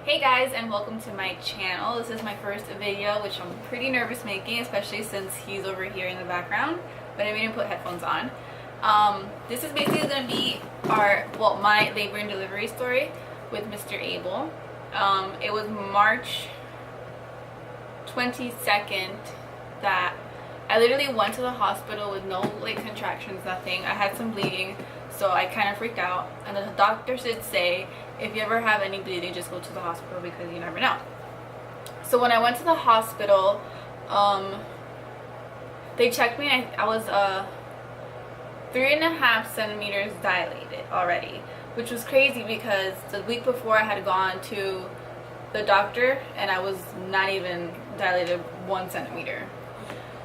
Hey guys, and welcome to my channel. This is my first video, which I'm pretty nervous making, especially since he's over here in the background, but I made him put headphones on. This is basically going to be my labor and delivery story with Mr. Abel. It was March 22nd that I literally went to the hospital with no contractions, nothing. I had some bleeding, so I kind of freaked out, and the doctor did say if you ever have any bleeding, just go to the hospital because you never know. So when I went to the hospital, they checked me. I was 3.5 centimeters dilated already, which was crazy because the week before I had gone to the doctor and I was not even dilated 1 centimeter.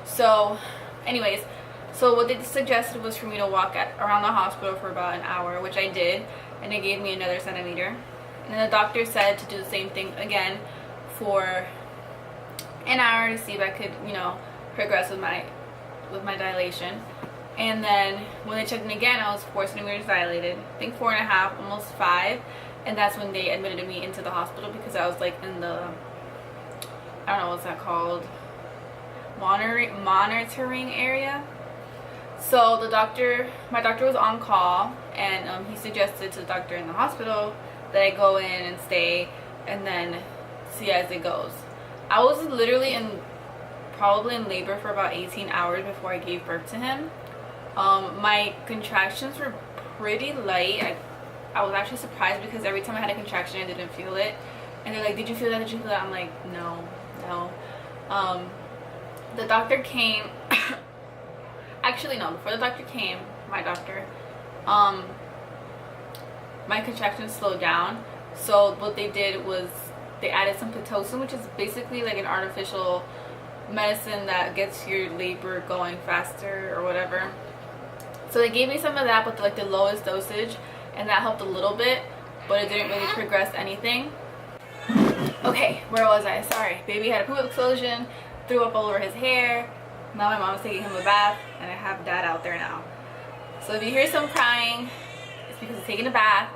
So anyways, so what they suggested was for me to walk around the hospital for about an hour, which I did, and they gave me another centimeter. And then the doctor said to do the same thing again for an hour to see if I could, progress with my dilation. And then when they checked me again, I was 4 centimeters dilated. I think 4.5, almost 5. And that's when they admitted me into the hospital because I was in the, I don't know what's that called, monitoring area. So my doctor was on call, and he suggested to the doctor in the hospital that I go in and stay and then see as it goes. I was literally probably in labor for about 18 hours before I gave birth to him. My contractions were pretty light. I was actually surprised because every time I had a contraction I didn't feel it, and they're like, did you feel that, did you feel that? I'm like, no. The doctor came actually no, before the doctor came, my doctor, my contractions slowed down. So what they did was they added some Pitocin, which is basically like an artificial medicine that gets your labor going faster or whatever. So they gave me some of that, but the lowest dosage, and that helped a little bit, but it didn't really progress anything. Okay, where was I? Sorry. Baby had a poop explosion, threw up all over his hair. Now my mom's taking him a bath, and I have dad out there now. So if you hear some crying, it's because he's taking a bath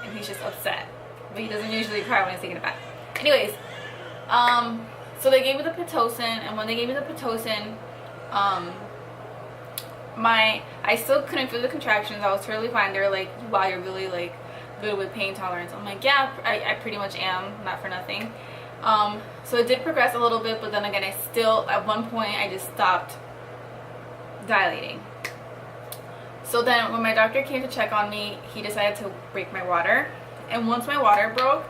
and he's just upset. But he doesn't usually cry when he's taking a bath. Anyways, so they gave me the Pitocin, and when they gave me the Pitocin, I still couldn't feel the contractions. I was totally fine. They were like, wow, you're really good with pain tolerance. I'm like, yeah, I pretty much am, not for nothing. So it did progress a little bit, but then again, at one point I just stopped dilating. So then when my doctor came to check on me, he decided to break my water. And once my water broke,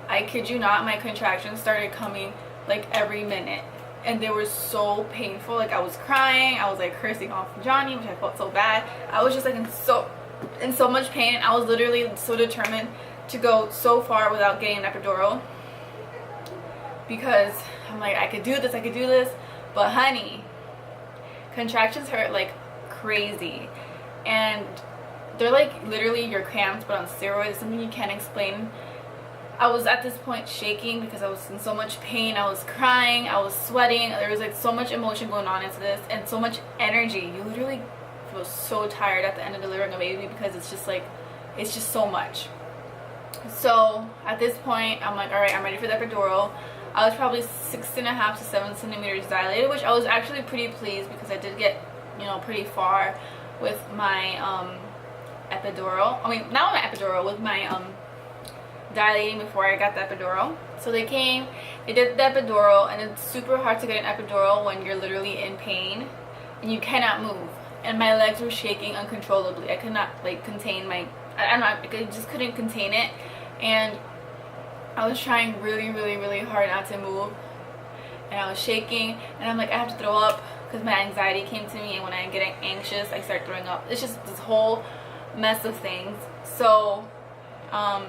I kid you not, my contractions started coming every minute. And they were so painful. I was crying, I was cursing off Johnny, which I felt so bad. I was just in so much pain. I was literally so determined to go so far without getting an epidural, because I'm like, I could do this, but honey, contractions hurt like crazy, and they're literally your cramps but on steroids, something you can't explain. I was at this point shaking because I was in so much pain. I was crying, I was sweating, there was so much emotion going on into this, and so much energy. You literally feel so tired at the end of delivering a baby because it's just so much. So at this point I'm like, all right, I'm ready for the epidural. I was probably 6.5 to 7 centimeters dilated, which I was actually pretty pleased because I did get, pretty far with my epidural. I mean, not with my epidural, with my dilating before I got the epidural. So they came, they did the epidural, and it's super hard to get an epidural when you're literally in pain and you cannot move. And my legs were shaking uncontrollably. I could not contain I don't know, I just couldn't contain it. And I was trying really, really, really hard not to move, and I was shaking, and I'm like, I have to throw up because my anxiety came to me, and when I get anxious I start throwing up. It's just this whole mess of things. So I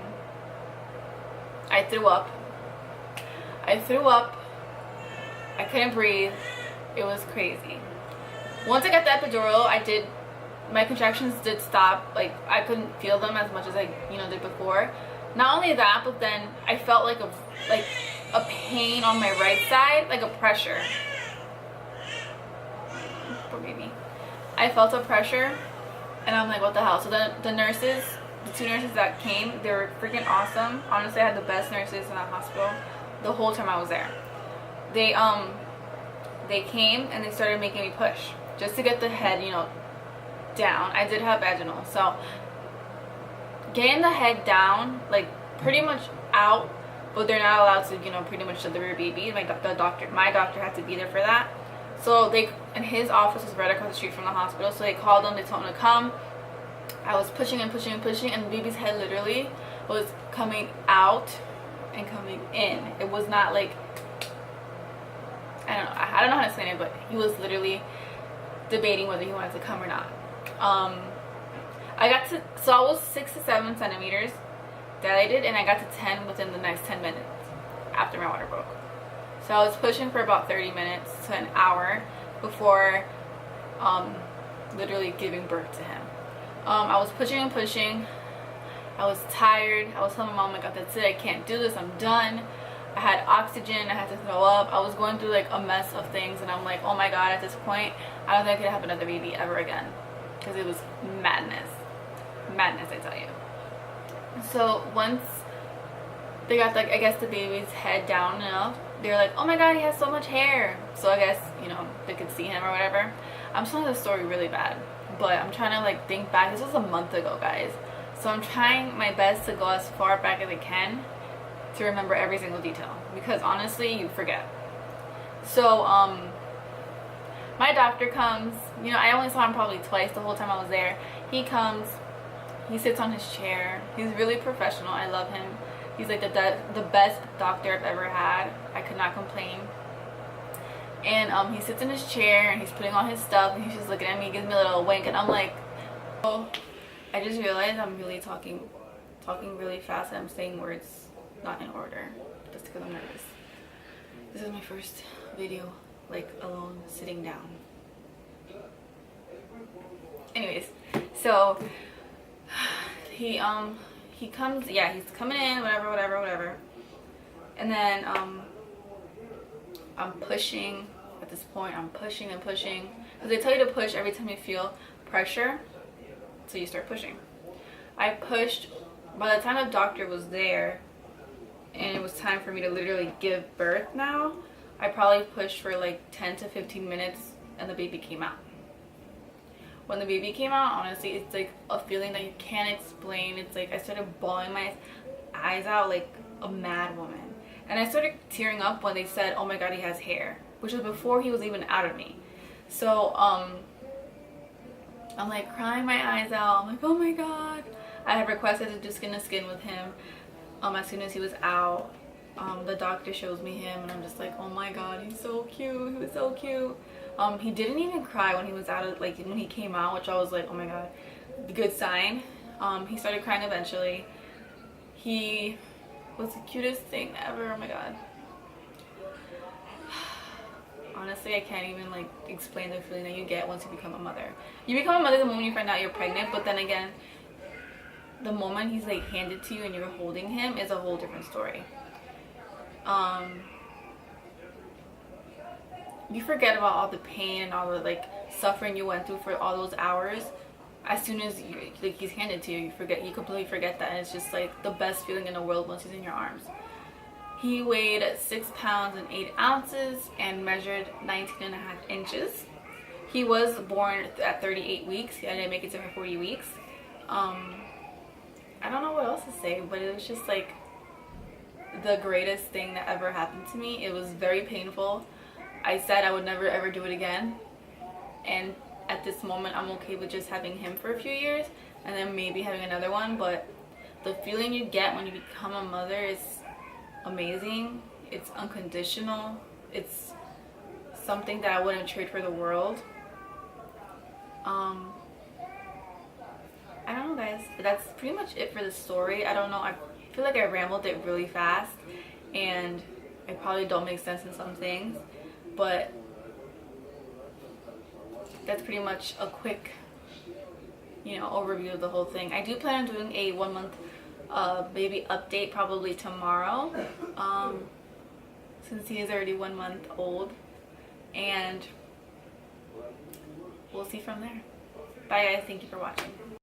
threw up, I couldn't breathe. It was crazy. Once I got the epidural, my contractions did stop. I couldn't feel them as much as I did before. Not only that, but then I felt a pain on my right side, a pressure. Poor baby. I felt a pressure, and I'm like, what the hell? So the nurses the 2 nurses that came, they were freaking awesome. Honestly, I had the best nurses in that hospital the whole time I was there. They came and they started making me push just to get the head, you know, down. I did have vaginal, so getting the head down, like pretty much out, but they're not allowed to, you know, pretty much deliver a baby. My doctor had to be there for that. So and his office was right across the street from the hospital. So they called him, they told him to come. I was pushing and pushing and pushing, and the baby's head literally was coming out and coming in. It was not like, I don't know how to explain it, but he was literally debating whether he wanted to come or not. So I was 6 to 7 centimeters dilated, and I got to 10 within the next 10 minutes after my water broke. So I was pushing for about 30 minutes to an hour before literally giving birth to him. I was pushing and pushing. I was tired. I was telling my mom, oh my God, that's it. I can't do this. I'm done. I had oxygen. I had to throw up. I was going through like a mess of things, and I'm like, oh my God, at this point, I don't think I could have another baby ever again, because it was madness. Madness, I tell you. So once they got, like, I guess the baby's head down enough, they were like, oh my God, he has so much hair. So I guess, you know, they could see him or whatever. I'm telling the story really bad, but I'm trying to like think back. This was a month ago, guys. So I'm trying my best to go as far back as I can to remember every single detail, because honestly, you forget. So my doctor comes. You know, I only saw him probably twice the whole time I was there. He comes. He sits on his chair. He's really professional. I love him. He's like the best doctor I've ever had. I could not complain. And he sits in his chair and he's putting on his stuff, and he's just looking at me, gives me a little wink, and I'm like, oh, I just realized I'm really talking really fast, and I'm saying words not in order just because I'm nervous. This is my first video like alone sitting down. Anyways, so he comes, yeah, he's coming in, whatever, and then I'm pushing. At this point, I'm pushing and pushing, because they tell you to push every time you feel pressure, so you start pushing. I pushed. By the time the doctor was there and it was time for me to literally give birth now, I probably pushed for like 10 to 15 minutes, and the baby came out. When the baby came out, honestly, it's like a feeling that you can't explain. It's like I started bawling my eyes out like a mad woman. And I started tearing up when they said, oh my God, he has hair, which was before he was even out of me. So I'm like crying my eyes out. I'm like, oh my God. I had requested to do skin to skin with him as soon as he was out. The doctor shows me him, and I'm just like, oh my God, he's so cute. He was so cute. He didn't even cry when he was out of, like, when he came out, which I was like, oh my God, good sign. He started crying eventually. He was the cutest thing ever. Oh my God. Honestly, I can't even like explain the feeling that you get once you become a mother. You become a mother the moment you find out you're pregnant, but then again, the moment he's like handed to you and you're holding him is a whole different story. You forget about all the pain and all the like suffering you went through for all those hours. As soon as he's handed to you, you completely forget that, and it's just like the best feeling in the world once he's in your arms. He weighed 6 pounds and 8 ounces and measured 19.5 inches. He was born at 38 weeks. I didn't make it to 40 weeks. I don't know what else to say, but it was just like the greatest thing that ever happened to me. It was very painful. I said I would never ever do it again, and at this moment I'm okay with just having him for a few years and then maybe having another one. But the feeling you get when you become a mother is amazing. It's unconditional. It's something that I wouldn't trade for the world. I don't know, guys. That's pretty much it for the story. I don't know. I feel like I rambled it really fast, and I probably don't make sense in some things, but that's pretty much a quick, overview of the whole thing. I do plan on doing a 1 month baby update probably tomorrow, since he is already 1 month old, and we'll see from there. Bye guys, thank you for watching.